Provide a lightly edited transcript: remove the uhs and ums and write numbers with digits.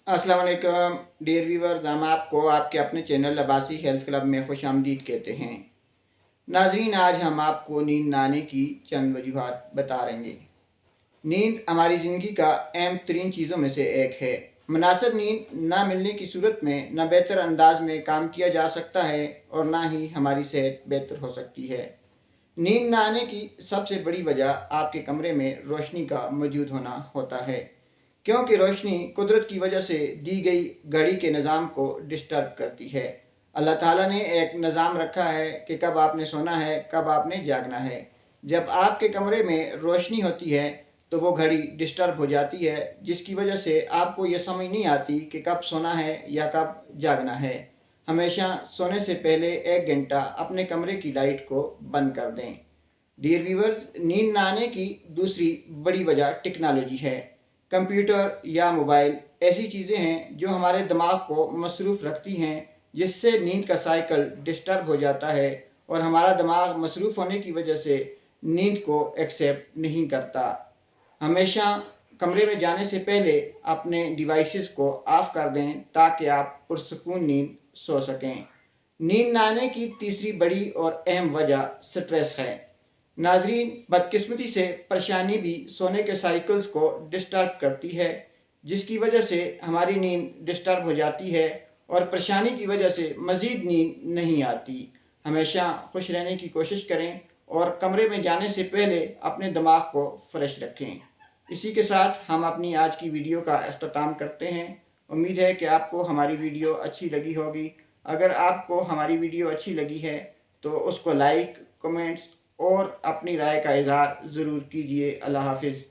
अस्सलाम वालेकुम dear viewers, हम आपको आपके अपने चैनल अब्बासी हेल्थ क्लब में खुश आमदीद कहते हैं। नाजरीन, आज हम आपको नींद न आने की चंद वजूहात बता रहे हैं। नींद हमारी ज़िंदगी का अहम तरीन चीज़ों में से एक है। मुनासिब नींद ना मिलने की सूरत में न बेहतर अंदाज में काम किया जा सकता है और ना ही हमारी सेहत बेहतर हो सकती है। नींद न आने की सबसे बड़ी वजह आपके कमरे में रोशनी का मौजूद होना होता है, क्योंकि रोशनी कुदरत की वजह से दी गई घड़ी के निज़ाम को डिस्टर्ब करती है। अल्लाह ताला ने एक निज़ाम रखा है कि कब आपने सोना है, कब आपने जागना है। जब आपके कमरे में रोशनी होती है तो वो घड़ी डिस्टर्ब हो जाती है, जिसकी वजह से आपको ये समझ नहीं आती कि कब सोना है या कब जागना है। हमेशा सोने से पहले 1 घंटा अपने कमरे की लाइट को बंद कर दें। डियर व्यूवर्स, नींद न आने की दूसरी बड़ी वजह टेक्नोलॉजी है। कंप्यूटर या मोबाइल ऐसी चीज़ें हैं जो हमारे दिमाग को मसरूफ़ रखती हैं, जिससे नींद का साइकिल डिस्टर्ब हो जाता है और हमारा दिमाग मसरूफ़ होने की वजह से नींद को एक्सेप्ट नहीं करता। हमेशा कमरे में जाने से पहले अपने डिवाइसेस को ऑफ़ कर दें ताकि आप पुरसकून नींद सो सकें। नींद न आने की तीसरी बड़ी और अहम वजह स्ट्रेस है। नाजरीन, बदकिस्मती से परेशानी भी सोने के साइकिल्स को डिस्टर्ब करती है, जिसकी वजह से हमारी नींद डिस्टर्ब हो जाती है और परेशानी की वजह से मज़ीद नींद नहीं आती। हमेशा खुश रहने की कोशिश करें और कमरे में जाने से पहले अपने दिमाग को फ्रेश रखें। इसी के साथ हम अपनी आज की वीडियो का अख्ताम करते हैं। उम्मीद है कि आपको हमारी वीडियो अच्छी लगी होगी। अगर आपको हमारी वीडियो अच्छी लगी है तो उसको लाइक, कमेंट्स और अपनी राय का इज़हार ज़रूर कीजिए। अल्लाह हाफ़िज़।